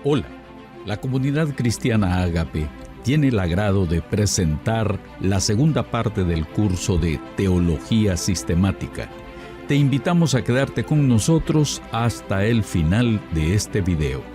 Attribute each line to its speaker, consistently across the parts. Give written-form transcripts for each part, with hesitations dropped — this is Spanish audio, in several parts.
Speaker 1: Hola, la comunidad cristiana Ágape tiene el agrado de presentar la segunda parte del curso de Teología Sistemática. Te invitamos a quedarte con nosotros hasta el final de este video.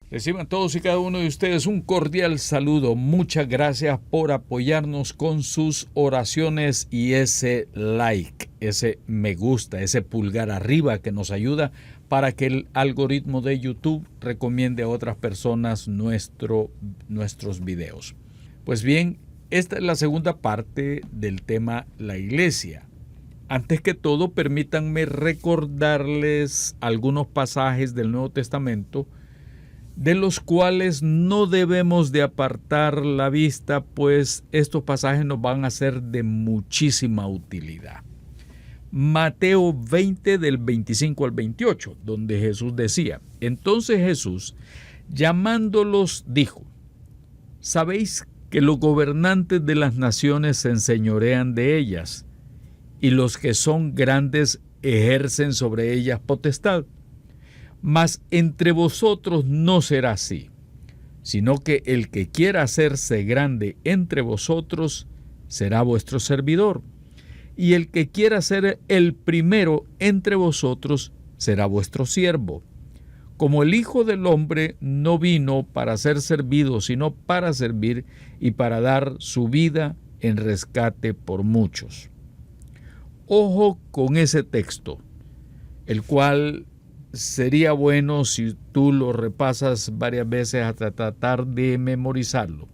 Speaker 1: Reciban todos y cada uno de ustedes un cordial saludo. Muchas gracias por apoyarnos con sus oraciones y ese like, ese me gusta, ese pulgar arriba que nos ayuda para que el algoritmo de YouTube recomiende a otras personas nuestros videos. Pues bien, esta es la segunda parte del tema la iglesia. Antes que todo, permítanme recordarles algunos pasajes del Nuevo Testamento de los cuales no debemos de apartar la vista, pues estos pasajes nos van a ser de muchísima utilidad. Mateo 20 del 25 al 28, donde Jesús decía: Entonces Jesús, llamándolos, dijo: ¿Sabéis que los gobernantes de las naciones se enseñorean de ellas, y los que son grandes ejercen sobre ellas potestad? Mas entre vosotros no será así, sino que el que quiera hacerse grande entre vosotros será vuestro servidor, y el que quiera ser el primero entre vosotros será vuestro siervo. Como el Hijo del Hombre no vino para ser servido, sino para servir y para dar su vida en rescate por muchos. Ojo con ese texto, el cual sería bueno si tú lo repasas varias veces hasta tratar de memorizarlo.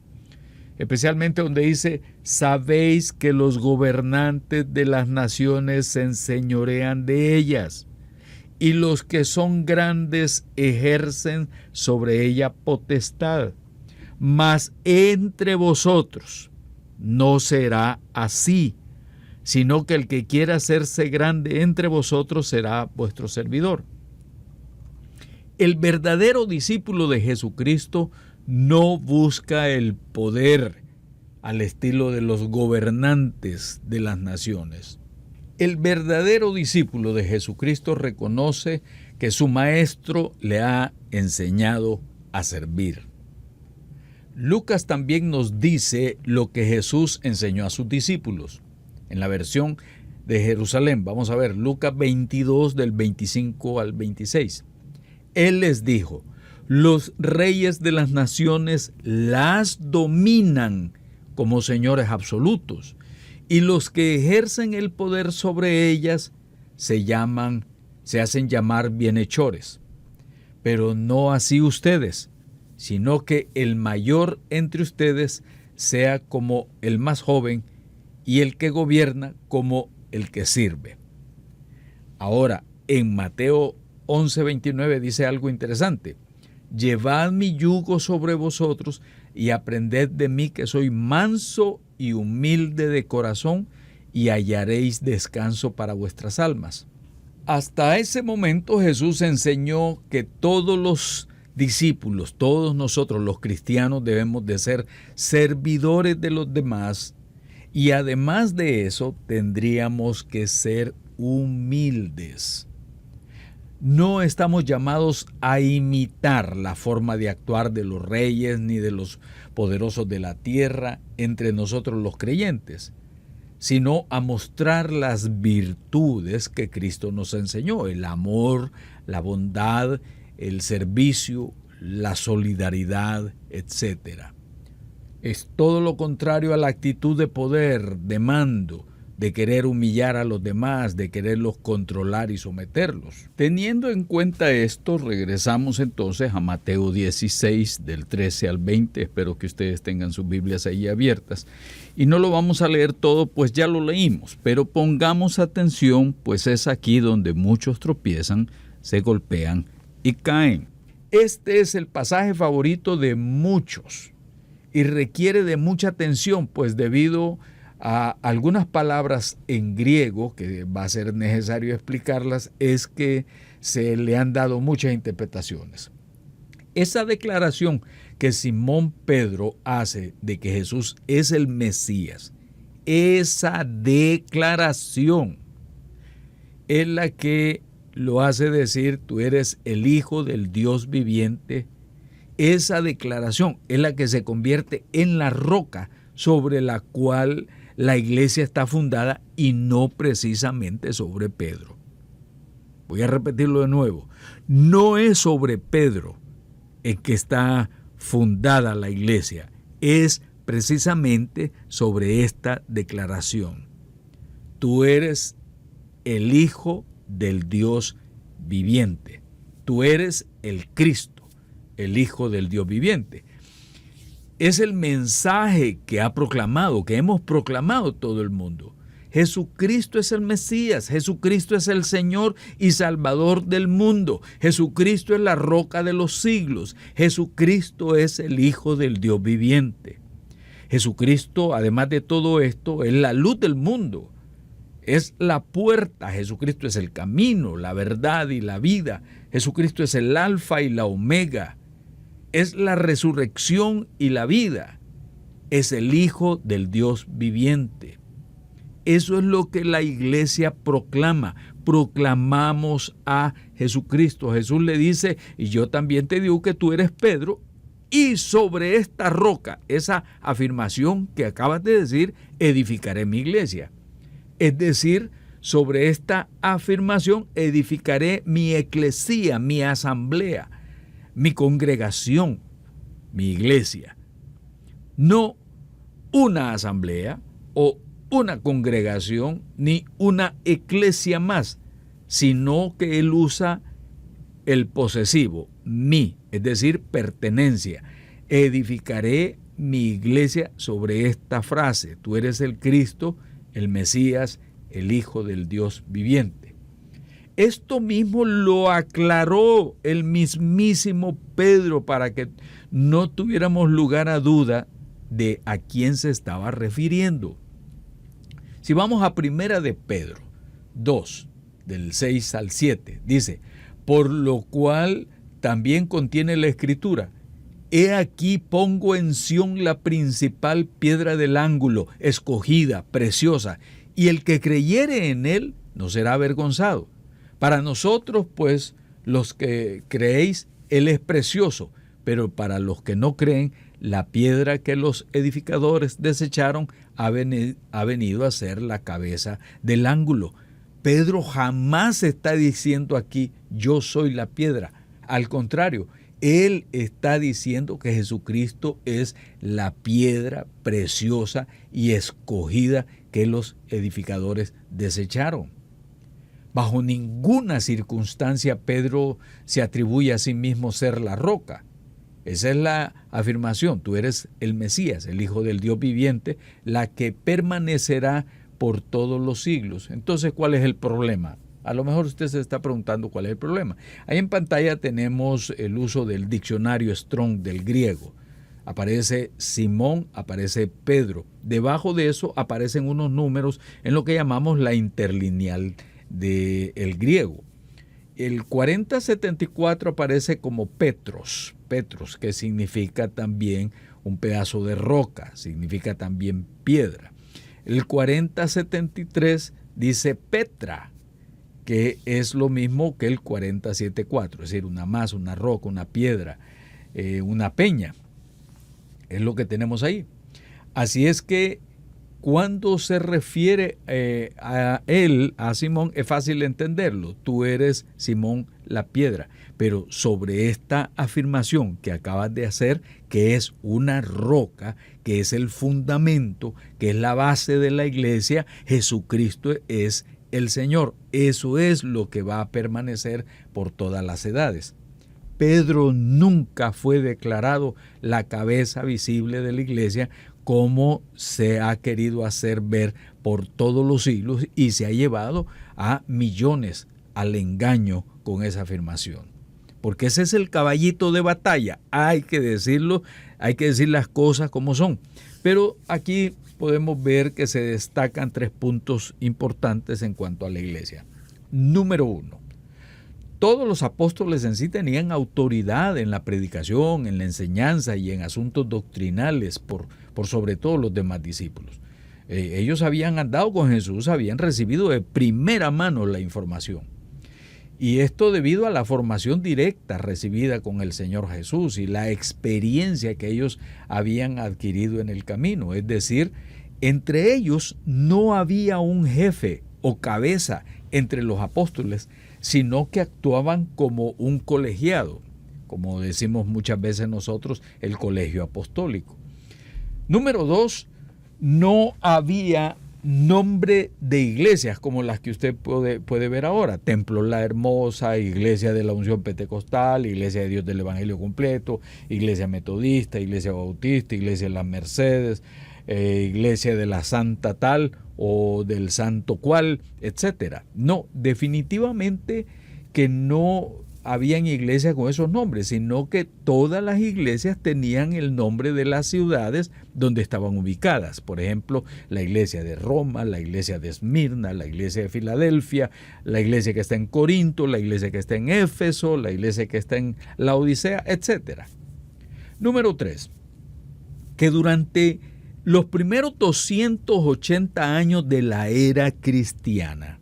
Speaker 1: Especialmente donde dice: sabéis que los gobernantes de las naciones se enseñorean de ellas, y los que son grandes ejercen sobre ella potestad. Mas entre vosotros no será así, sino que el que quiera hacerse grande entre vosotros será vuestro servidor. El verdadero discípulo de Jesucristo no busca el poder al estilo de los gobernantes de las naciones. El verdadero discípulo de Jesucristo reconoce que su maestro le ha enseñado a servir. Lucas también nos dice lo que Jesús enseñó a sus discípulos. En la versión de Jerusalén, vamos a ver Lucas 22 del 25 al 26. Él les dijo: los reyes de las naciones las dominan como señores absolutos, y los que ejercen el poder sobre ellas se hacen llamar bienhechores. Pero no así ustedes, sino que el mayor entre ustedes sea como el más joven, y el que gobierna como el que sirve. Ahora, en Mateo 11:29 dice algo interesante: llevad mi yugo sobre vosotros y aprended de mí, que soy manso y humilde de corazón, y hallaréis descanso para vuestras almas. Hasta ese momento Jesús enseñó que todos los discípulos, todos nosotros los cristianos, debemos de ser servidores de los demás, y además de eso tendríamos que ser humildes. No estamos llamados a imitar la forma de actuar de los reyes ni de los poderosos de la tierra entre nosotros los creyentes, sino a mostrar las virtudes que Cristo nos enseñó: el amor, la bondad, el servicio, la solidaridad, etc. Es todo lo contrario a la actitud de poder, de mando, de querer humillar a los demás, de quererlos controlar y someterlos. Teniendo en cuenta esto, regresamos entonces a Mateo 16, del 13 al 20. Espero que ustedes tengan sus Biblias ahí abiertas. Y no lo vamos a leer todo, pues ya lo leímos, pero pongamos atención, pues es aquí donde muchos tropiezan, se golpean y caen. Este es el pasaje favorito de muchos y requiere de mucha atención, pues debido a algunas palabras en griego, que va a ser necesario explicarlas, es que se le han dado muchas interpretaciones. Esa declaración que Simón Pedro hace de que Jesús es el Mesías esa declaración es la que lo hace decir: tú eres el Hijo del Dios viviente. Esa declaración es la que se convierte en la roca sobre la cual la iglesia está fundada, y no precisamente sobre Pedro. Voy a repetirlo de nuevo. No es sobre Pedro en que está fundada la iglesia, es precisamente sobre esta declaración: tú eres el Hijo del Dios viviente. Tú eres el Cristo, el Hijo del Dios viviente. Es el mensaje que ha proclamado, que hemos proclamado todo el mundo. Jesucristo es el Mesías, Jesucristo es el Señor y Salvador del mundo. Jesucristo es la roca de los siglos. Jesucristo es el Hijo del Dios viviente. Jesucristo, además de todo esto, es la luz del mundo. Es la puerta. Jesucristo es el camino, la verdad y la vida. Jesucristo es el alfa y la omega. Es la resurrección y la vida. Es el Hijo del Dios viviente. Eso es lo que la iglesia proclama. Proclamamos a Jesucristo. Jesús le dice: y yo también te digo que tú eres Pedro, y sobre esta roca, esa afirmación que acabas de decir, edificaré mi iglesia. Es decir, sobre esta afirmación edificaré mi eclesía, mi asamblea, mi congregación, mi iglesia. No una asamblea o una congregación ni una eclesia más, sino que él usa el posesivo, mi, es decir, pertenencia. Edificaré mi iglesia sobre esta frase: tú eres el Cristo, el Mesías, el Hijo del Dios viviente. Esto mismo lo aclaró el mismísimo Pedro para que no tuviéramos lugar a duda de a quién se estaba refiriendo. Si vamos a Primera de Pedro 2, del 6 al 7, dice: por lo cual también contiene la Escritura: he aquí pongo en Sión la principal piedra del ángulo, escogida, preciosa, y el que creyere en él no será avergonzado. Para nosotros, pues, los que creéis, él es precioso, pero para los que no creen, la piedra que los edificadores desecharon ha venido a ser la cabeza del ángulo. Pedro jamás está diciendo aquí: yo soy la piedra. Al contrario, él está diciendo que Jesucristo es la piedra preciosa y escogida que los edificadores desecharon. Bajo ninguna circunstancia Pedro se atribuye a sí mismo ser la roca. Esa es la afirmación: tú eres el Mesías, el Hijo del Dios viviente, la que permanecerá por todos los siglos. Entonces, ¿cuál es el problema? A lo mejor usted se está preguntando cuál es el problema. Ahí en pantalla tenemos el uso del diccionario Strong del griego. Aparece Simón, aparece Pedro. Debajo de eso aparecen unos números en lo que llamamos la interlineal del griego. El 4074 aparece como Petros, que significa también un pedazo de roca, significa también piedra. El 4073 dice Petra, que es lo mismo que el 4074, es decir, una masa, una roca, una piedra, una peña. Es lo que tenemos ahí. Así es que cuando se refiere a él, a Simón, es fácil entenderlo. Tú eres Simón la piedra. Pero sobre esta afirmación que acabas de hacer, que es una roca, que es el fundamento, que es la base de la iglesia, Jesucristo es el Señor. Eso es lo que va a permanecer por todas las edades. Pedro nunca fue declarado la cabeza visible de la iglesia, como se ha querido hacer ver por todos los siglos, y se ha llevado a millones al engaño con esa afirmación. Porque ese es el caballito de batalla, hay que decirlo, hay que decir las cosas como son. Pero aquí podemos ver que se destacan 3 puntos importantes en cuanto a la iglesia. Número 1. Todos los apóstoles en sí tenían autoridad en la predicación, en la enseñanza y en asuntos doctrinales por sobre todo los demás discípulos. Ellos habían andado con Jesús, habían recibido de primera mano la información. Y esto debido a la formación directa recibida con el Señor Jesús y la experiencia que ellos habían adquirido en el camino. Es decir, entre ellos no había un jefe o cabeza entre los apóstoles, sino que actuaban como un colegiado, como decimos muchas veces nosotros, el colegio apostólico. Número 2, no había nombre de iglesias como las que usted puede ver ahora. Templo La Hermosa, Iglesia de la Unción Pentecostal, Iglesia de Dios del Evangelio Completo, Iglesia Metodista, Iglesia Bautista, Iglesia de las Mercedes, Iglesia de la Santa Tal o del Santo Cual, etc. No, definitivamente que no habían iglesias con esos nombres, sino que todas las iglesias tenían el nombre de las ciudades donde estaban ubicadas. Por ejemplo, la iglesia de Roma, la iglesia de Esmirna, la iglesia de Filadelfia, la iglesia que está en Corinto, la iglesia que está en Éfeso, la iglesia que está en la Odisea, etc. Número 3, que durante los primeros 280 años de la era cristiana,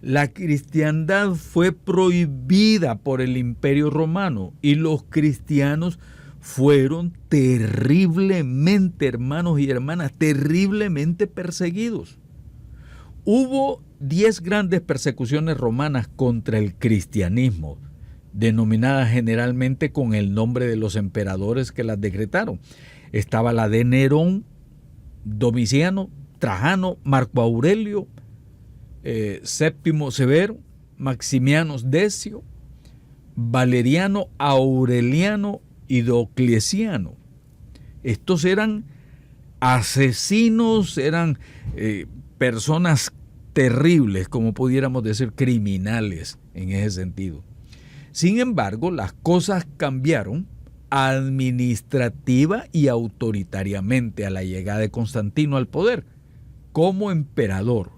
Speaker 1: la cristiandad fue prohibida por el Imperio Romano y los cristianos fueron terriblemente, hermanos y hermanas, terriblemente perseguidos. Hubo 10 grandes persecuciones romanas contra el cristianismo, denominadas generalmente con el nombre de los emperadores que las decretaron. Estaba la de Nerón, Domiciano, Trajano, Marco Aurelio, Séptimo Severo, Maximiano Decio, Valeriano, Aureliano y Diocleciano. Estos eran asesinos, eran personas terribles, como pudiéramos decir, criminales en ese sentido. Sin embargo, las cosas cambiaron administrativa y autoritariamente a la llegada de Constantino al poder como emperador.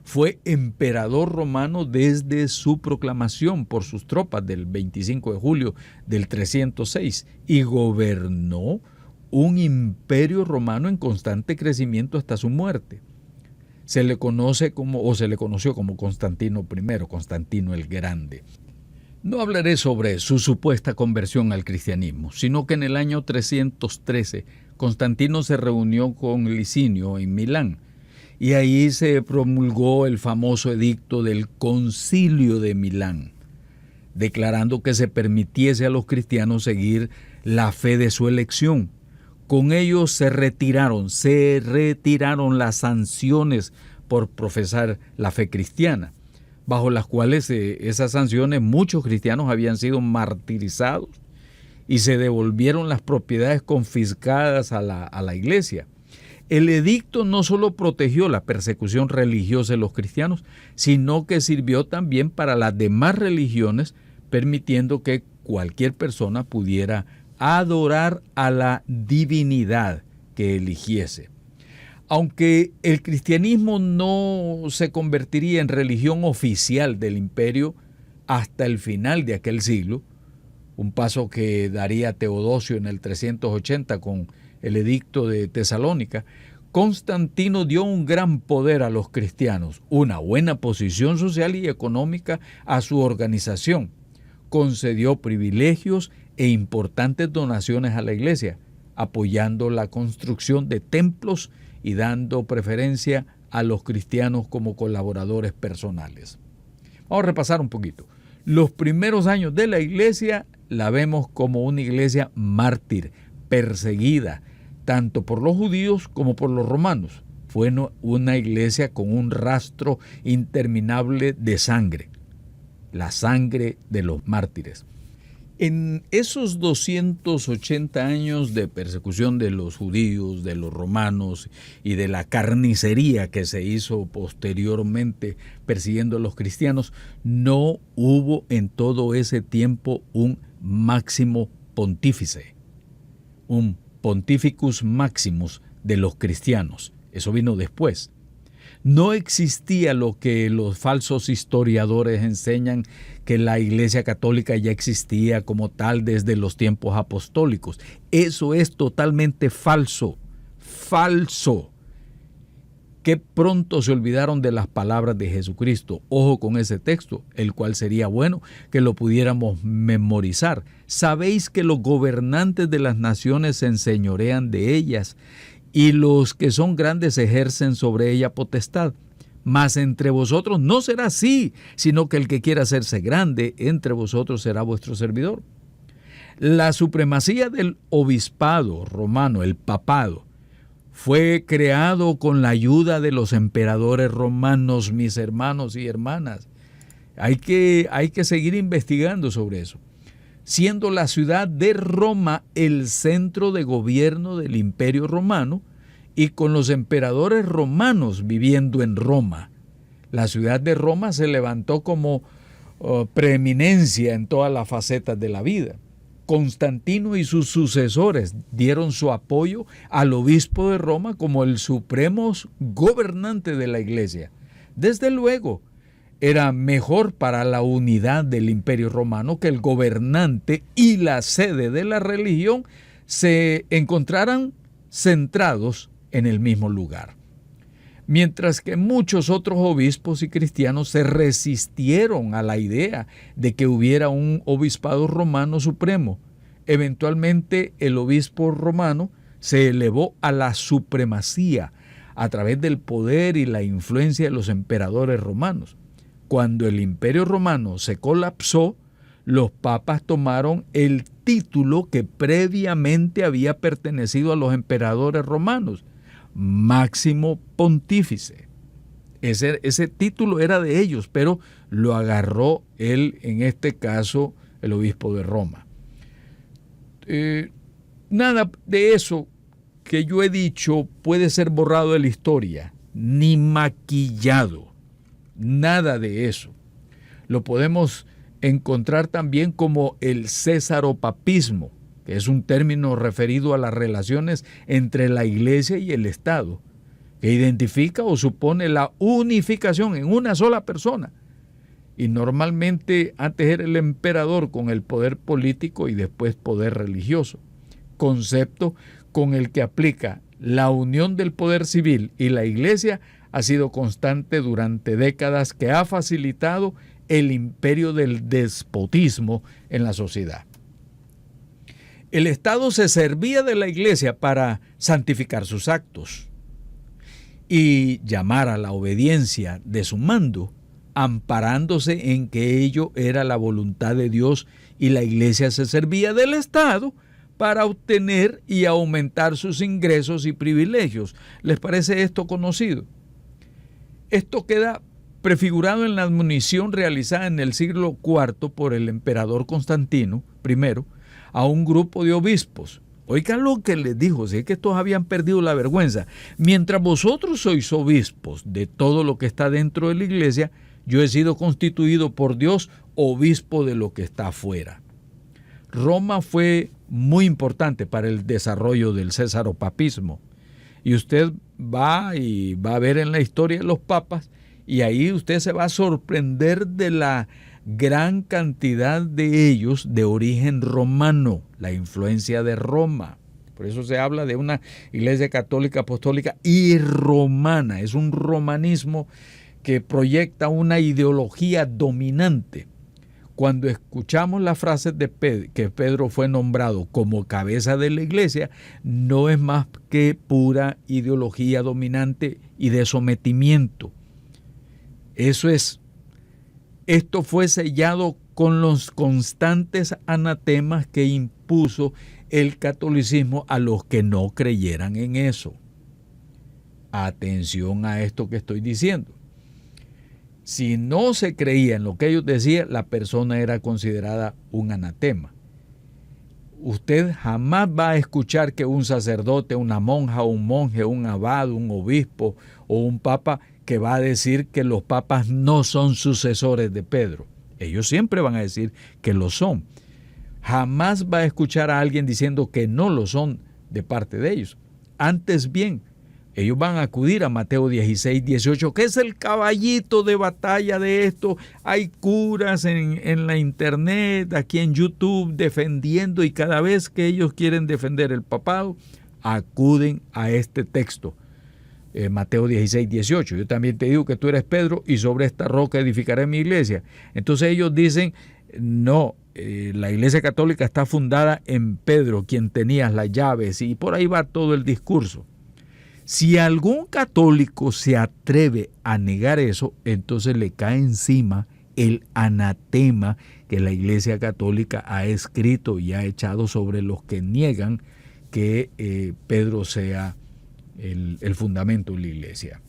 Speaker 1: Fue emperador romano desde su proclamación por sus tropas del 25 de julio del 306 y gobernó un imperio romano en constante crecimiento hasta su muerte. Se le conoció como Constantino I, Constantino el Grande. No hablaré sobre su supuesta conversión al cristianismo, sino que en el año 313 Constantino se reunió con Licinio en Milán y ahí se promulgó el famoso edicto del Concilio de Milán, declarando que se permitiese a los cristianos seguir la fe de su elección. Con ello se retiraron las sanciones por profesar la fe cristiana, bajo las cuales esas sanciones muchos cristianos habían sido martirizados y se devolvieron las propiedades confiscadas a la iglesia. El edicto no solo protegió la persecución religiosa de los cristianos, sino que sirvió también para las demás religiones, permitiendo que cualquier persona pudiera adorar a la divinidad que eligiese. Aunque el cristianismo no se convertiría en religión oficial del imperio hasta el final de aquel siglo, un paso que daría Teodosio en el 380 con el edicto de Tesalónica, Constantino dio un gran poder a los cristianos, una buena posición social y económica a su organización, concedió privilegios e importantes donaciones a la iglesia, apoyando la construcción de templos y dando preferencia a los cristianos como colaboradores personales. Vamos a repasar un poquito. Los primeros años de la iglesia la vemos como una iglesia mártir, perseguida, tanto por los judíos como por los romanos. Fue una iglesia con un rastro interminable de sangre, la sangre de los mártires. En esos 280 años de persecución de los judíos, de los romanos y de la carnicería que se hizo posteriormente persiguiendo a los cristianos, no hubo en todo ese tiempo un máximo pontífice, un pontificus maximus de los cristianos. Eso vino después. No existía lo que los falsos historiadores enseñan, que la Iglesia Católica ya existía como tal desde los tiempos apostólicos. Eso es totalmente falso, falso. que pronto se olvidaron de las palabras de Jesucristo. Ojo con ese texto, el cual sería bueno que lo pudiéramos memorizar. Sabéis que los gobernantes de las naciones se enseñorean de ellas, y los que son grandes ejercen sobre ella potestad. Mas entre vosotros no será así, sino que el que quiera hacerse grande entre vosotros será vuestro servidor. La supremacía del obispado romano, el papado, fue creado con la ayuda de los emperadores romanos, mis hermanos y hermanas. Hay que seguir investigando sobre eso. Siendo la ciudad de Roma el centro de gobierno del Imperio Romano y con los emperadores romanos viviendo en Roma. La ciudad de Roma se levantó como preeminencia en todas las facetas de la vida. Constantino y sus sucesores dieron su apoyo al obispo de Roma como el supremo gobernante de la iglesia. Desde luego, era mejor para la unidad del Imperio Romano que el gobernante y la sede de la religión se encontraran centrados en el mismo lugar. Mientras que muchos otros obispos y cristianos se resistieron a la idea de que hubiera un obispado romano supremo. Eventualmente el obispo romano se elevó a la supremacía a través del poder y la influencia de los emperadores romanos. Cuando el Imperio Romano se colapsó, los papas tomaron el título que previamente había pertenecido a los emperadores romanos, Máximo Pontífice. Ese título era de ellos, pero lo agarró él, en este caso, el obispo de Roma. Nada de eso que yo he dicho puede ser borrado de la historia, ni maquillado. Nada de eso. Lo podemos encontrar también como el césaropapismo, que es un término referido a las relaciones entre la Iglesia y el Estado, que identifica o supone la unificación en una sola persona. Y normalmente antes era el emperador con el poder político y después poder religioso, concepto con el que aplica la unión del poder civil y la Iglesia ha sido constante durante décadas, que ha facilitado el imperio del despotismo en la sociedad. El Estado se servía de la Iglesia para santificar sus actos y llamar a la obediencia de su mando, amparándose en que ello era la voluntad de Dios, y la Iglesia se servía del Estado para obtener y aumentar sus ingresos y privilegios. ¿Les parece esto conocido? Esto queda prefigurado en la admonición realizada en el siglo IV por el emperador Constantino I a un grupo de obispos. Oigan lo que les dijo, si es que estos habían perdido la vergüenza. Mientras vosotros sois obispos de todo lo que está dentro de la iglesia, yo he sido constituido por Dios obispo de lo que está afuera. Roma fue muy importante para el desarrollo del césaropapismo. Y usted va a ver en la historia de los papas, y ahí usted se va a sorprender de la gran cantidad de ellos de origen romano, la influencia de Roma. Por eso se habla de una iglesia católica, apostólica y romana. Es un romanismo que proyecta una ideología dominante. Cuando escuchamos las frases de que Pedro fue nombrado como cabeza de la iglesia, no es más que pura ideología dominante y de sometimiento. Eso es. Esto fue sellado con los constantes anatemas que impuso el catolicismo a los que no creyeran en eso. Atención a esto que estoy diciendo. Si no se creía en lo que ellos decían, la persona era considerada un anatema. Usted jamás va a escuchar que un sacerdote, una monja, un monje, un abad, un obispo o un papa que va a decir que los papas no son sucesores de Pedro. Ellos siempre van a decir que lo son. Jamás va a escuchar a alguien diciendo que no lo son de parte de ellos. Antes bien, ellos van a acudir a Mateo 16, 18, que es el caballito de batalla de esto. Hay curas en la internet, aquí en YouTube, defendiendo, y cada vez que ellos quieren defender el papado, acuden a este texto. Mateo 16, 18. Yo también te digo que tú eres Pedro y sobre esta roca edificaré mi iglesia. Entonces ellos dicen, no, la iglesia católica está fundada en Pedro, quien tenía las llaves, y por ahí va todo el discurso. Si algún católico se atreve a negar eso, entonces le cae encima el anatema que la Iglesia Católica ha escrito y ha echado sobre los que niegan que Pedro sea el fundamento de la Iglesia.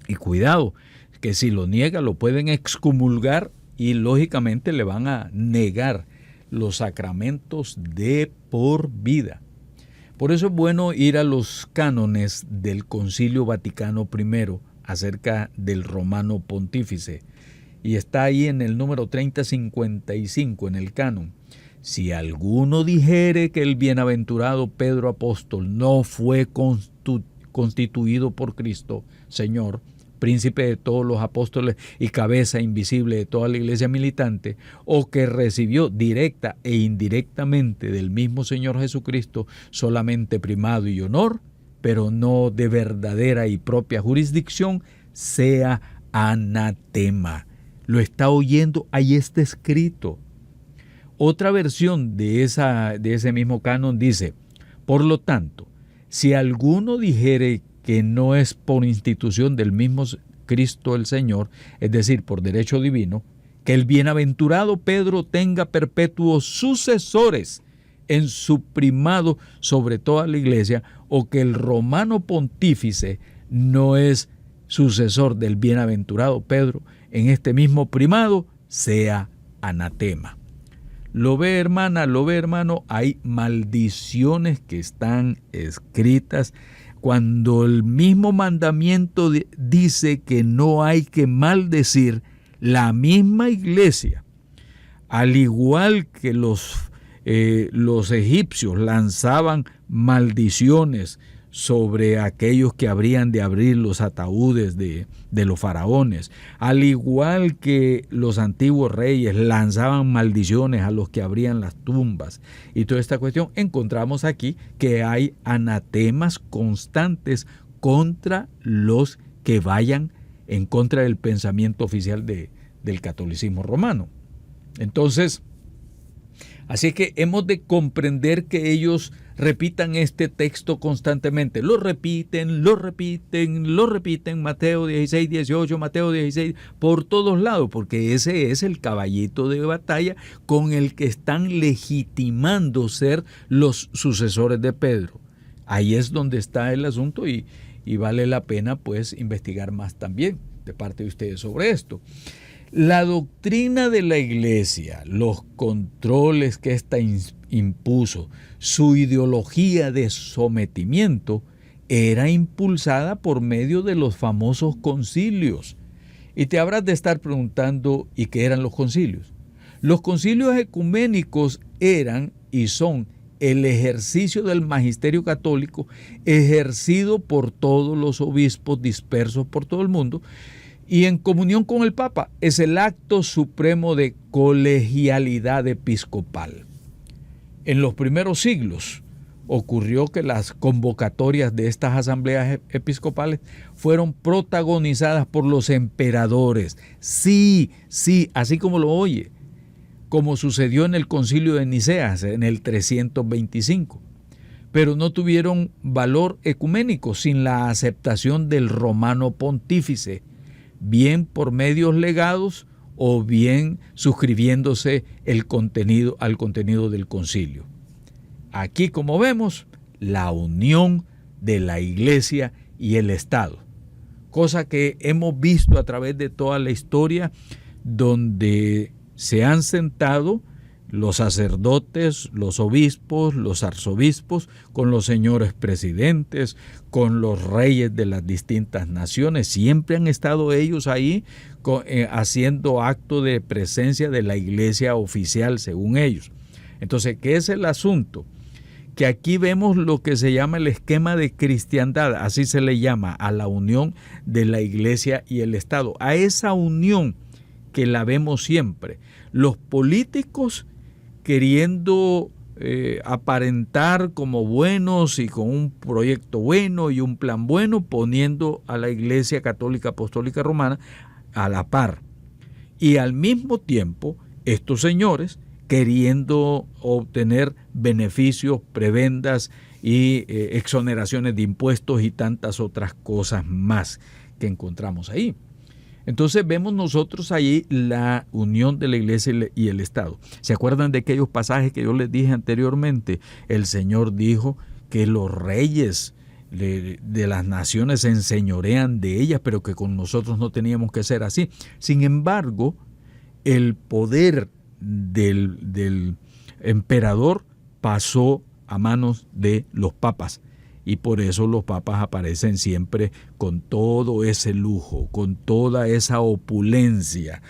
Speaker 1: Y cuidado, que si lo niega lo pueden excomulgar y lógicamente le van a negar los sacramentos de por vida. Por eso es bueno ir a los cánones del Concilio Vaticano I acerca del Romano Pontífice. Y está ahí en el número 3055 en el canon. Si alguno dijere que el bienaventurado Pedro Apóstol no fue constituido por Cristo, Señor, príncipe de todos los apóstoles y cabeza invisible de toda la iglesia militante, o que recibió directa e indirectamente del mismo Señor Jesucristo solamente primado y honor, pero no de verdadera y propia jurisdicción, sea anatema. Lo está oyendo, ahí está escrito. Otra versión de ese mismo canon dice, por lo tanto, si alguno dijere que no es por institución del mismo Cristo el Señor, es decir, por derecho divino, que el bienaventurado Pedro tenga perpetuos sucesores en su primado sobre toda la iglesia, o que el romano pontífice no es sucesor del bienaventurado Pedro en este mismo primado, sea anatema. Lo ve, hermana, lo ve, hermano, hay maldiciones que están escritas cuando el mismo mandamiento dice que no hay que maldecir. La misma iglesia, al igual que los egipcios lanzaban maldiciones sobre aquellos que habrían de abrir los ataúdes de los faraones, al igual que los antiguos reyes lanzaban maldiciones a los que abrían las tumbas y toda esta cuestión, encontramos aquí que hay anatemas constantes contra los que vayan en contra del pensamiento oficial del catolicismo romano. Entonces, así que hemos de comprender que ellos repitan este texto constantemente. Lo repiten, Mateo 16, 18, Mateo 16, por todos lados, porque ese es el caballito de batalla con el que están legitimando ser los sucesores de Pedro. Ahí es donde está el asunto y vale la pena pues investigar más también de parte de ustedes sobre esto. La doctrina de la iglesia, los controles que ésta impuso, su ideología de sometimiento, era impulsada por medio de los famosos concilios. Y te habrás de estar preguntando, ¿y qué eran los concilios? Los concilios ecuménicos eran y son el ejercicio del magisterio católico ejercido por todos los obispos dispersos por todo el mundo, y en comunión con el Papa. Es el acto supremo de colegialidad episcopal. En los primeros siglos ocurrió que las convocatorias de estas asambleas episcopales fueron protagonizadas por los emperadores. Sí, así como lo oye, como sucedió en el concilio de Nicea en el 325. Pero no tuvieron valor ecuménico sin la aceptación del romano pontífice, bien por medios legados o bien suscribiéndose al contenido del concilio. Aquí, como vemos, la unión de la iglesia y el Estado, cosa que hemos visto a través de toda la historia, donde se han sentado los sacerdotes, los obispos, los arzobispos, con los señores presidentes, con los reyes de las distintas naciones. Siempre han estado ellos ahí haciendo acto de presencia de la iglesia oficial, según ellos. Entonces, ¿qué es el asunto? Que aquí vemos lo que se llama el esquema de cristiandad, así se le llama a la unión de la iglesia y el Estado. A esa unión que la vemos siempre. Los políticos queriendo aparentar como buenos y con un proyecto bueno y un plan bueno, poniendo a la Iglesia Católica Apostólica Romana a la par. Y al mismo tiempo, estos señores queriendo obtener beneficios, prebendas y exoneraciones de impuestos y tantas otras cosas más que encontramos ahí. Entonces vemos nosotros ahí la unión de la iglesia y el Estado. ¿Se acuerdan de aquellos pasajes que yo les dije anteriormente? El Señor dijo que los reyes de las naciones se enseñorean de ellas, pero que con nosotros no teníamos que ser así. Sin embargo, el poder del emperador pasó a manos de los papas. Y por eso los papas aparecen siempre con todo ese lujo, con toda esa opulencia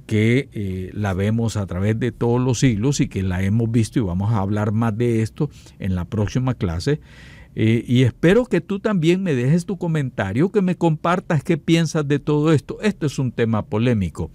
Speaker 1: que la vemos a través de todos los siglos y que la hemos visto, y vamos a hablar más de esto en la próxima clase. Y espero que tú también me dejes tu comentario, que me compartas qué piensas de todo esto. Esto es un tema polémico.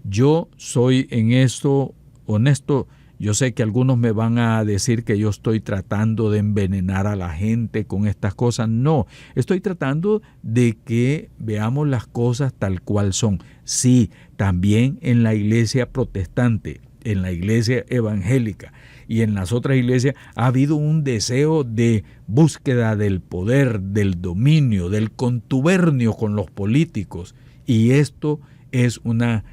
Speaker 1: Yo soy en esto honesto. Yo sé que algunos me van a decir que yo estoy tratando de envenenar a la gente con estas cosas. No, estoy tratando de que veamos las cosas tal cual son. Sí, también en la iglesia protestante, en la iglesia evangélica y en las otras iglesias ha habido un deseo de búsqueda del poder, del dominio, del contubernio con los políticos. Y esto es una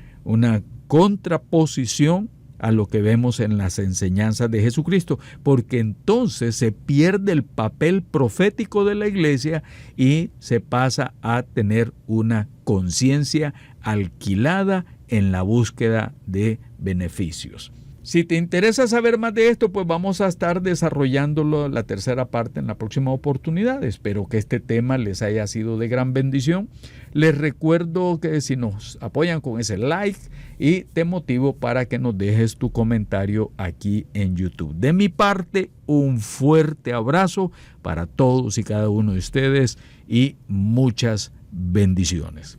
Speaker 1: contraposición a lo que vemos en las enseñanzas de Jesucristo, porque entonces se pierde el papel profético de la iglesia y se pasa a tener una conciencia alquilada en la búsqueda de beneficios. Si te interesa saber más de esto, pues vamos a estar desarrollándolo la tercera parte en la próxima oportunidad. Espero que este tema les haya sido de gran bendición. Les recuerdo que si nos apoyan con ese like, y te motivo para que nos dejes tu comentario aquí en YouTube. De mi parte, un fuerte abrazo para todos y cada uno de ustedes y muchas bendiciones.